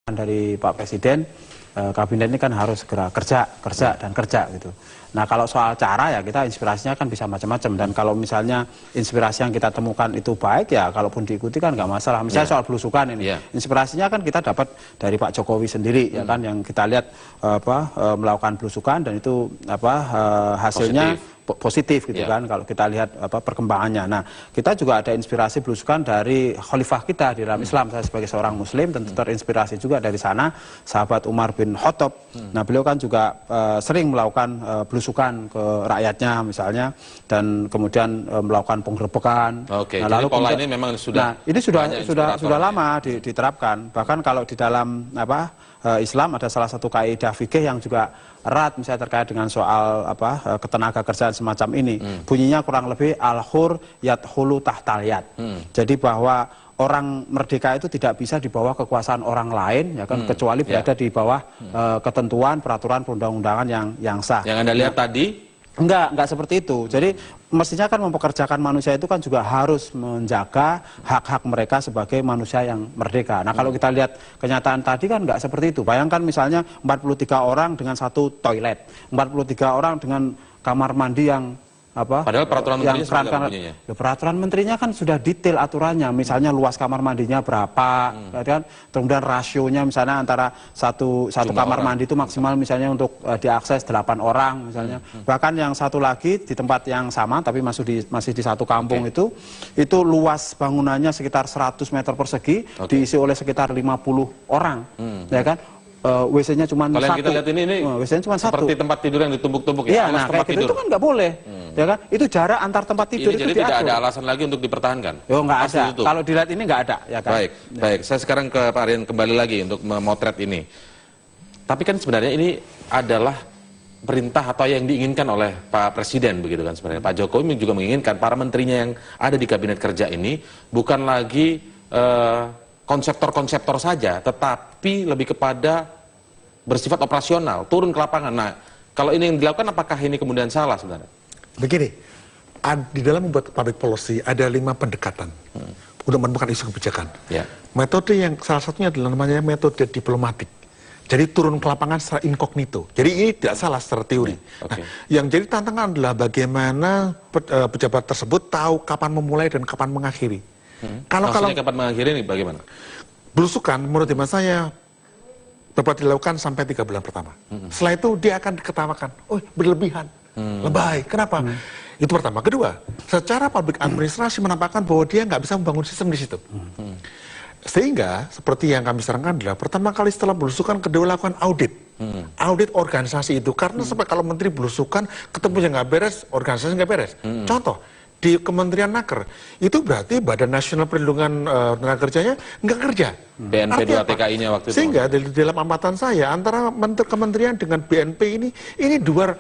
dari Pak Presiden, kabinet ini kan harus segera kerja gitu. Nah kalau soal cara ya kita inspirasinya kan bisa macam-macam, dan kalau misalnya inspirasi yang kita temukan itu baik ya kalaupun diikuti kan nggak masalah. Misalnya soal belusukan ini, inspirasinya kan kita dapat dari Pak Jokowi sendiri ya kan, yang kita lihat melakukan belusukan dan itu hasilnya positif gitu kan kalau kita lihat perkembangannya. Nah kita juga ada inspirasi belusukan dari khalifah kita di dalam Islam. Saya sebagai seorang muslim tentu terinspirasi juga dari sana, sahabat Umar bin Khattab. Nah beliau kan juga sering melakukan belusukan ke rakyatnya misalnya, dan kemudian melakukan penggerbekan. Nah, lalu pola ini memang sudah sudah lama diterapkan. Bahkan kalau di dalam Islam ada salah satu kaidah fikih yang juga erat misalnya terkait dengan soal ketenaga kerjaan semacam ini. Bunyinya kurang lebih al-hur yadkhulu tahtal yad. Jadi bahwa orang merdeka itu tidak bisa di bawah kekuasaan orang lain ya kan, kecuali berada di bawah ketentuan peraturan perundang-undangan yang sah. Yang Anda lihat tadi? Enggak seperti itu. Jadi mestinya kan mempekerjakan manusia itu kan juga harus menjaga hak-hak mereka sebagai manusia yang merdeka. Nah kalau kita lihat kenyataan tadi kan enggak seperti itu. Bayangkan misalnya 43 orang dengan satu toilet, 43 orang dengan kamar mandi yang padahal peraturan menterinya peraturan menterinya kan sudah detail aturannya, misalnya luas kamar mandinya berapa, kan, kemudian rasionya misalnya antara satu kamar mandi itu maksimal misalnya untuk diakses 8 orang misalnya. Bahkan yang satu lagi di tempat yang sama tapi masih di satu kampung itu luas bangunannya sekitar 100 meter persegi, diisi oleh sekitar 50 orang, ya kan. WC-nya cuma satu. Kalau yang kita lihat ini WC-nya cuma satu. Seperti tempat tidur yang ditumpuk-tumpuk ya. Nah kayak gitu itu kan nggak boleh, ya kan? Itu jarak antar tempat tidur ini itu jadi tidak ada alasan lagi untuk dipertahankan. Nggak ada. Kalau dilihat ini nggak ada, ya kan? Baik. Saya sekarang ke Pak Aryan kembali lagi untuk memotret ini. Tapi kan sebenarnya ini adalah perintah atau yang diinginkan oleh Pak Presiden begitu kan sebenarnya. Pak Jokowi juga menginginkan para menterinya yang ada di kabinet kerja ini bukan lagi konseptor-konseptor saja, tetapi lebih kepada bersifat operasional, turun ke lapangan. Nah, kalau ini yang dilakukan, apakah ini kemudian salah sebenarnya? Begini, di dalam membuat public policy ada 5 pendekatan untuk menemukan isu kebijakan. Metode yang salah satunya adalah namanya metode diplomatik. Jadi turun ke lapangan secara incognito. Jadi ini tidak salah secara teori. Nah, yang jadi tantangan adalah bagaimana pejabat tersebut tahu kapan memulai dan kapan mengakhiri. Kalau kapan mengakhiri ini bagaimana? Belusukan menurut hemat saya dapat dilakukan sampai 3 bulan pertama. Setelah itu dia akan diketawakan, oh berlebihan, lebay. Kenapa? Itu pertama. Kedua, secara public administrasi menampakkan bahwa dia nggak bisa membangun sistem di situ. Sehingga seperti yang kami sarankan adalah pertama kali setelah belusukan kedua lakukan audit. Audit organisasi itu, karena sampai kalau menteri belusukan ketemu yang nggak beres, organisasi nggak beres. Contoh, di Kementerian Naker, itu berarti Badan Nasional Perlindungan Tenaga Kerjanya nggak kerja. BNP 2 TKI-nya waktu itu. Sehingga dalam amatan saya, antara kementerian dengan BNP ini dual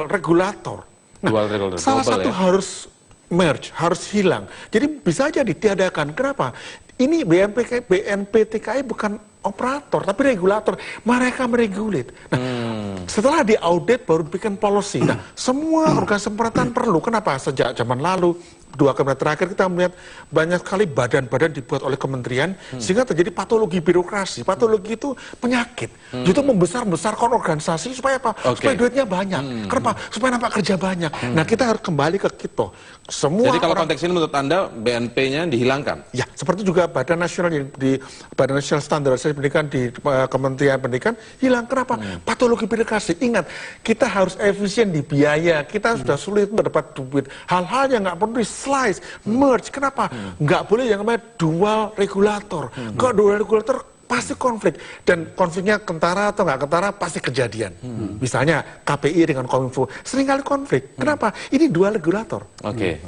regulator. Nah, salah satu harus merge, harus hilang. Jadi bisa aja ditiadakan. Kenapa? Ini BNP TKI bukan operator, tapi regulator. Mereka meregulate. Nah, setelah diaudit baru bikin policy. Nah, semua organisasi pemerintahan perlu. Kenapa? Sejak zaman lalu, 2 kabinet terakhir kita melihat banyak sekali badan-badan dibuat oleh kementerian sehingga terjadi patologi birokrasi. Patologi itu penyakit. Itu membesar-besarkan organisasi supaya apa? Supaya duitnya banyak. Kenapa? Supaya nampak kerja banyak. Nah, kita harus kembali ke kita. Jadi kalau konteks ini menurut Anda BNP-nya dihilangkan? Ya, seperti juga Badan Nasional di Badan Nasional Standarisasi Pendidikan di Kementerian Pendidikan hilang. Kenapa? Patologi birokrasi. Ingat, kita harus efisien di biaya. Kita sudah sulit mendapat duit. Hal-hal yang nggak perlu slice, merge. Kenapa? Nggak boleh yang namanya dual regulator. Kalau dual regulator pasti konflik. Dan konfliknya kentara atau nggak kentara pasti kejadian. Misalnya KPI dengan Kominfo seringkali konflik. Kenapa? Ini dual regulator. Oke.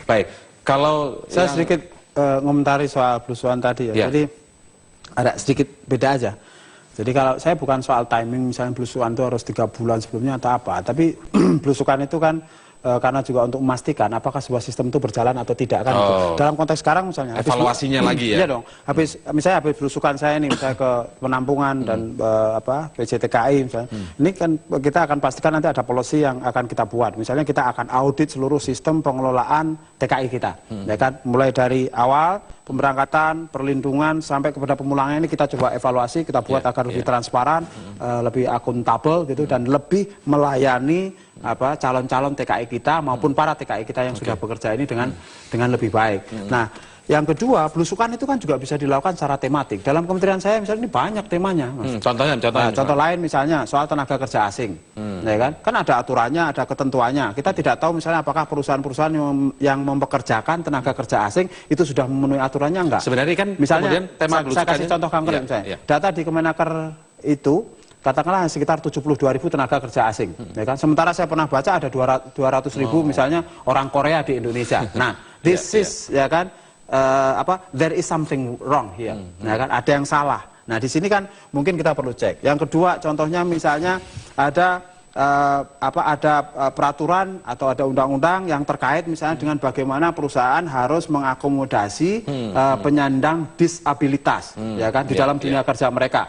Baik. Kalau saya sedikit ngomentari soal belusukan tadi ya. Jadi ada sedikit beda aja. Jadi kalau saya bukan soal timing misalnya belusukan itu harus 3 bulan sebelumnya atau apa. Tapi belusukan itu kan karena juga untuk memastikan apakah sebuah sistem itu berjalan atau tidak kan. Dalam konteks sekarang misalnya evaluasinya lagi ya. Iya dong. Misalnya habis belusukan saya ini misalnya ke penampungan dan PJTKI misalnya. Ini kan kita akan pastikan nanti ada policy yang akan kita buat. Misalnya kita akan audit seluruh sistem pengelolaan TKI kita. Ya kan mulai dari awal pemberangkatan, perlindungan sampai kepada pemulangan ini kita coba evaluasi, kita buat agar lebih transparan, lebih akuntabel gitu dan lebih melayani calon-calon TKI kita maupun para TKI kita yang sudah bekerja ini dengan lebih baik. Nah, yang kedua, belusukan itu kan juga bisa dilakukan secara tematik. Dalam kementerian saya misalnya ini banyak temanya. Contoh lain misalnya soal tenaga kerja asing, ya kan? Kan ada aturannya, ada ketentuannya. Kita tidak tahu misalnya apakah perusahaan-perusahaan yang mempekerjakan tenaga kerja asing itu sudah memenuhi aturannya enggak? Sebenarnya kan misalnya, kemudian tema saya kasih contoh konkret misalnya. Data di Kemenaker itu katakanlah sekitar 72.000 tenaga kerja asing, ya kan? Sementara saya pernah baca ada 200.000 misalnya orang Korea di Indonesia. Nah, this is ya kan? There is something wrong here, ya kan? Ada yang salah. Nah, di sini kan mungkin kita perlu cek. Yang kedua, contohnya misalnya ada peraturan atau ada undang-undang yang terkait misalnya dengan bagaimana perusahaan harus mengakomodasi penyandang disabilitas, ya kan, di dalam dunia kerja mereka,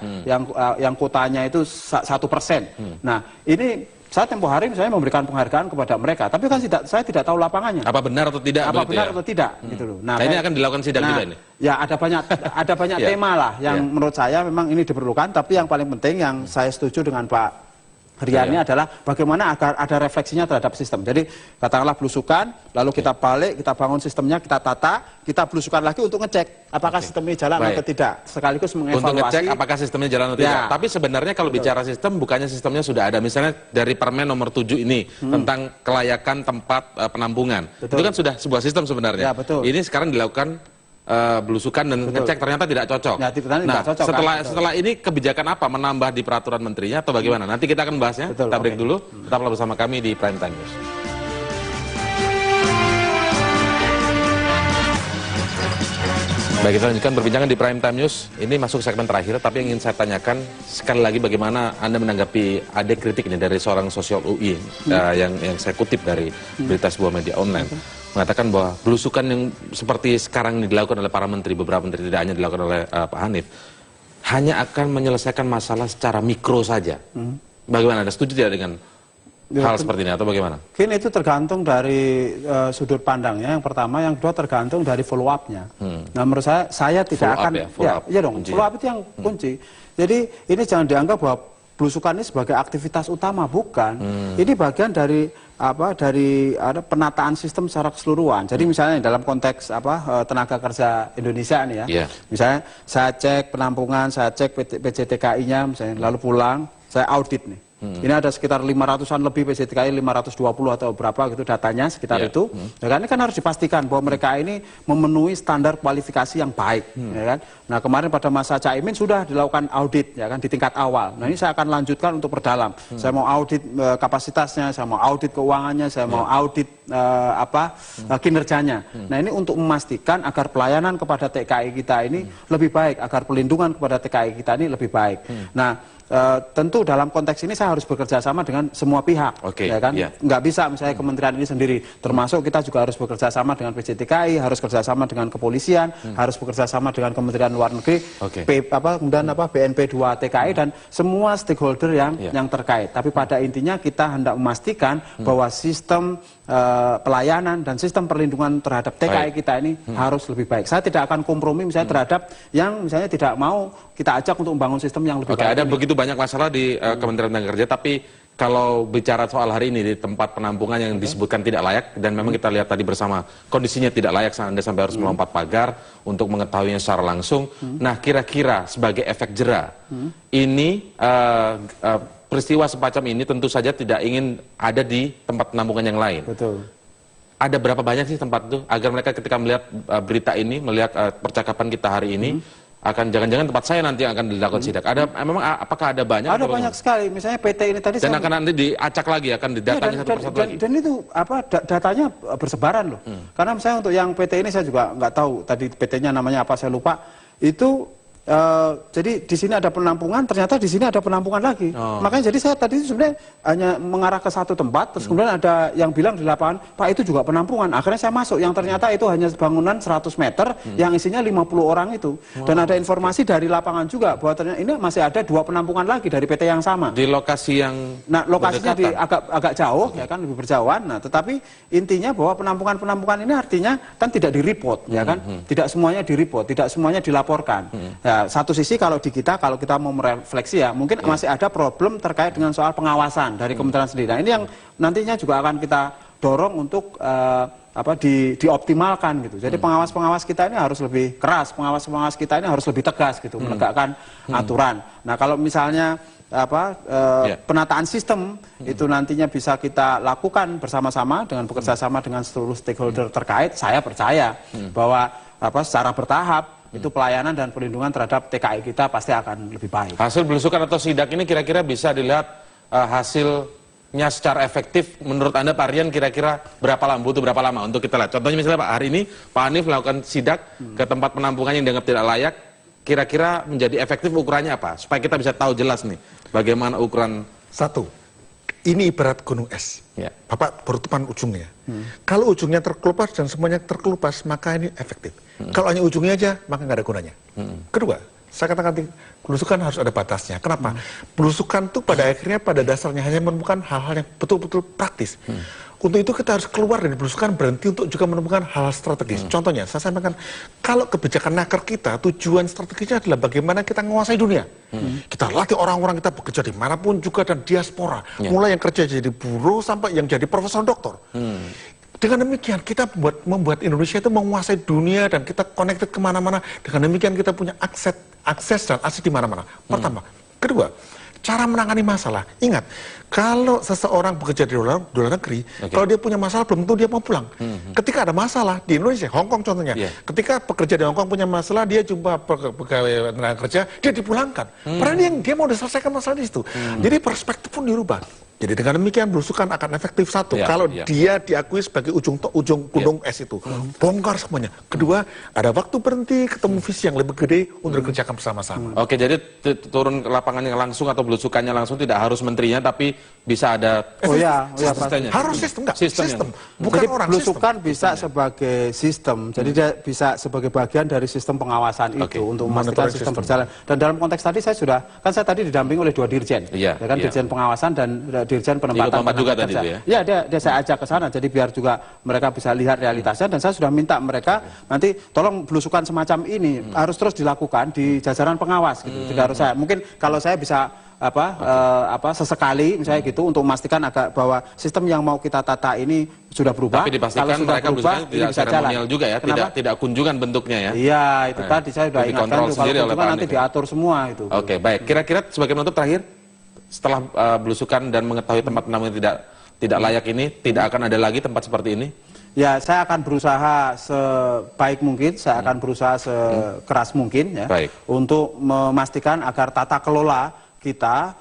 yang kotanya itu 1%. Nah, ini saya tempo hari misalnya memberikan penghargaan kepada mereka, tapi kan saya tidak tahu lapangannya. Apa benar atau tidak? Apa benar atau tidak, gitu loh. Nah, ini akan dilakukan sidang juga ini. Ya ada banyak tema lah yang menurut saya memang ini diperlukan, tapi yang paling penting yang saya setuju dengan Pak Riani adalah bagaimana agar ada refleksinya terhadap sistem. Jadi katakanlah belusukan, lalu kita balik, kita bangun sistemnya, kita tata, kita belusukan lagi untuk ngecek apakah sistem ini jalan atau tidak. Sekaligus mengevaluasi. Untuk ngecek apakah sistemnya jalan atau tidak. Tapi sebenarnya kalau bicara sistem, bukannya sistemnya sudah ada. Misalnya dari Permen nomor 7 ini tentang kelayakan tempat penampungan. Itu kan sudah sebuah sistem sebenarnya. Ya, betul. Ini sekarang dilakukan belusukan dan ngecek ternyata tidak cocok. Ya, nah, cocok, setelah ini kebijakan apa menambah di peraturan menterinya atau bagaimana? Nanti kita akan bahasnya. Kita break dulu. Tetaplah bersama kami di Prime Time News. Baik, kita lanjutkan perbincangan di Prime Time News. Ini masuk segmen terakhir, tapi yang ingin saya tanyakan sekali lagi bagaimana Anda menanggapi ada kritik ini dari seorang sosial UI yang saya kutip dari berita sebuah media online. Mengatakan bahwa belusukan yang seperti sekarang ini dilakukan oleh para menteri, beberapa menteri, tidak hanya dilakukan oleh Pak Hanif, hanya akan menyelesaikan masalah secara mikro saja. Bagaimana, Anda setuju tidak dengan hal seperti ini atau bagaimana? Mungkin itu tergantung dari sudut pandangnya, yang pertama, yang kedua tergantung dari follow up-nya. Nah, menurut saya tidak akan, follow up itu yang kunci. Jadi ini jangan dianggap bahwa belusukan ini sebagai aktivitas utama, bukan. Ini bagian dari penataan sistem secara keseluruhan. Jadi misalnya dalam konteks tenaga kerja Indonesia nih ya. Misalnya saya cek penampungan, saya cek PJTKI-nya misalnya, lalu pulang, saya audit nih. Ini ada sekitar 500-an lebih PJTKI, 520 atau berapa gitu datanya sekitar itu. Ya kan, ini kan harus dipastikan bahwa mereka ini memenuhi standar kualifikasi yang baik, ya kan. Nah, kemarin pada masa Caimin sudah dilakukan audit, ya kan, di tingkat awal. Nah, ini saya akan lanjutkan untuk perdalam. Saya mau audit kapasitasnya, saya mau audit keuangannya, saya mau audit kinerjanya. Nah, ini untuk memastikan agar pelayanan kepada TKI kita ini lebih baik, agar perlindungan kepada TKI kita ini lebih baik. Nah, tentu dalam konteks ini saya harus bekerja sama dengan semua pihak, ya kan? Nggak bisa misalnya kementerian ini sendiri, termasuk kita juga harus bekerja sama dengan PJTKI, harus bekerja sama dengan kepolisian, harus bekerja sama dengan Kementerian Luar Negeri, kemudian BNP 2 TKI dan semua stakeholder yang terkait. Tapi pada intinya kita hendak memastikan bahwa sistem pelayanan dan sistem perlindungan terhadap TKI kita ini harus lebih baik. Saya tidak akan kompromi misalnya terhadap yang misalnya tidak mau kita ajak untuk membangun sistem yang lebih baik. Ada begitu banyak masalah di Kementerian Tenaga Kerja, tapi kalau bicara soal hari ini di tempat penampungan yang disebutkan tidak layak, dan memang kita lihat tadi bersama kondisinya tidak layak, Anda sampai harus melompat pagar untuk mengetahuinya secara langsung. Nah, kira-kira sebagai efek jera, ini peristiwa semacam ini tentu saja tidak ingin ada di tempat penampungan yang lain. Betul. Ada berapa banyak sih tempat itu agar mereka ketika melihat berita ini, melihat percakapan kita hari ini, akan jangan-jangan tempat saya nanti yang akan dilakukan sidak. Memang apakah ada banyak? Ada banyak sekali. Misalnya PT ini tadi. Dan akan nanti diacak lagi, akan didatangin satu persatu lagi. Dan itu datanya bersebaran loh. Karena misalnya untuk yang PT ini saya juga nggak tahu. Tadi PT-nya namanya apa saya lupa. Itu jadi di sini ada penampungan, ternyata di sini ada penampungan lagi. Makanya jadi saya tadi sebenarnya hanya mengarah ke satu tempat, terus kemudian ada yang bilang di lapangan, Pak itu juga penampungan. Akhirnya saya masuk, yang ternyata itu hanya bangunan 100 meter yang isinya 50 orang itu. Dan ada informasi dari lapangan juga bahwa ternyata ini masih ada 2 penampungan lagi dari PT yang sama. Di lokasi yang lokasinya di agak jauh, ya kan, lebih berjauhan. Nah, tetapi intinya bahwa penampungan ini artinya kan tidak di-report, ya kan? Tidak semuanya di-report, tidak semuanya dilaporkan. Ya, satu sisi kalau kita mau merefleksi ya, mungkin masih ada problem terkait dengan soal pengawasan dari Kementerian sendiri. Nah, ini yang nantinya juga akan kita dorong untuk dioptimalkan gitu. Jadi pengawas-pengawas kita ini harus lebih keras, pengawas-pengawas kita ini harus lebih tegas gitu, menegakkan aturan. Nah, kalau misalnya penataan sistem itu nantinya bisa kita lakukan bersama-sama dengan bekerja sama dengan seluruh stakeholder terkait, saya percaya bahwa secara bertahap itu pelayanan dan perlindungan terhadap TKI kita pasti akan lebih baik. Hasil belusukan atau sidak ini kira-kira bisa dilihat hasilnya secara efektif menurut Anda, Pak Aryan, kira-kira berapa lama, butuh berapa lama untuk kita lihat? Contohnya misalnya Pak, hari ini Pak Hanif melakukan sidak ke tempat penampungan yang dianggap tidak layak, kira-kira menjadi efektif ukurannya apa? Supaya kita bisa tahu jelas nih bagaimana ukuran. Satu, ini ibarat gunung es. Ya. Bapak bertupan ujungnya. Kalau ujungnya terkelupas dan semuanya terkelupas, maka ini efektif. Kalau hanya ujungnya aja, maka nggak ada gunanya. Kedua, saya katakan belusukan harus ada batasnya. Kenapa? Belusukan itu pada akhirnya pada dasarnya hanya menemukan hal-hal yang betul-betul praktis. Untuk itu kita harus keluar dari belusukan, berhenti untuk juga menemukan hal-hal strategis. Contohnya, saya sampaikan, kalau kebijakan naker kita, tujuan strategisnya adalah bagaimana kita menguasai dunia. Kita latih orang-orang kita bekerja dimanapun juga dan diaspora. Mulai yang kerja jadi buruh sampai yang jadi profesor doktor. Dengan demikian kita membuat Indonesia itu menguasai dunia dan kita connected kemana-mana. Dengan demikian kita punya akses dan akses di mana-mana. Pertama. Kedua, cara menangani masalah. Ingat, kalau seseorang bekerja di luar negeri, kalau dia punya masalah belum tentu dia mau pulang. Ketika ada masalah di Indonesia, Hong Kong contohnya, ketika pekerja di Hong Kong punya masalah, dia jumpa pegawai tenaga kerja, dia dipulangkan. Padahal dia mau diselesaikan masalah di situ. Jadi perspektif pun dirubah. Jadi dengan demikian belusukan akan efektif. Satu, kalau dia diakui sebagai ujung gunung es itu, bongkar semuanya. Kedua, ada waktu berhenti, ketemu visi yang lebih gede untuk dikerjakan bersama-sama. Oke, jadi turun ke lapangan yang langsung atau belusukannya langsung tidak harus menterinya, tapi bisa ada asistennya. Harus sistem, enggak? Sistem. Bukan jadi orang, belusukan sistem. bisa sebagai sistem. Jadi dia bisa sebagai bagian dari sistem pengawasan itu untuk memastikan sistem berjalan. Dan dalam konteks tadi saya tadi didampingi oleh 2 dirjen, ya kan, dirjen pengawasan dan dirjen penempatan juga kerja. Tadi itu ya? Ya, dia saya ajak ke sana, jadi biar juga mereka bisa lihat realitasnya, dan saya sudah minta mereka nanti tolong belusukan semacam ini harus terus dilakukan di jajaran pengawas gitu. Tidak harus saya. Mungkin kalau saya bisa sesekali misalnya gitu untuk memastikan bahwa sistem yang mau kita tata ini sudah berubah. Tapi dipastikan kalau mereka berubah, tidak seremonial juga ya, tidak kunjungan bentuknya ya. Iya, itu tadi saya sudah ingatkan tuh, kalau kunjungan nanti diatur semua itu. Oke, baik. Kira-kira sebagai penutup terakhir, setelah belusukan dan mengetahui tempat penampungan tidak layak ini, tidak akan ada lagi tempat seperti ini? Ya, saya akan berusaha sebaik mungkin, saya akan berusaha sekeras mungkin ya, untuk memastikan agar tata kelola kita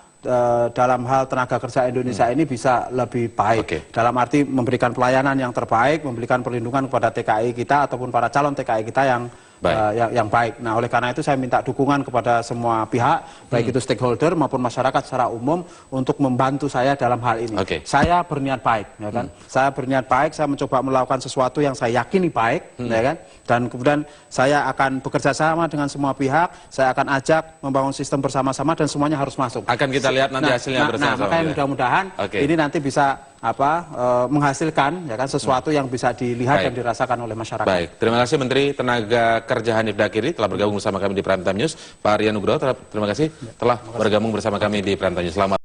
dalam hal tenaga kerja Indonesia ini bisa lebih baik. Dalam arti memberikan pelayanan yang terbaik, memberikan perlindungan kepada TKI kita ataupun para calon TKI kita yang baik. Nah, oleh karena itu saya minta dukungan kepada semua pihak, baik itu stakeholder maupun masyarakat secara umum untuk membantu saya dalam hal ini. Saya berniat baik, ya kan? Saya berniat baik, saya mencoba melakukan sesuatu yang saya yakini baik, ya kan? Dan kemudian saya akan bekerja sama dengan semua pihak, saya akan ajak membangun sistem bersama-sama dan semuanya harus masuk. Akan kita lihat nanti hasilnya bersama-sama. Nah, makanya mudah-mudahan ini nanti bisa menghasilkan ya kan sesuatu yang bisa dilihat dan dirasakan oleh masyarakat. Baik, terima kasih Menteri Tenaga Kerja Hanif Dakiri telah bergabung bersama kami di Prime Time News. Pak Aryan Nugroho, terima kasih telah bergabung bersama kami di Prime Time News. Selamat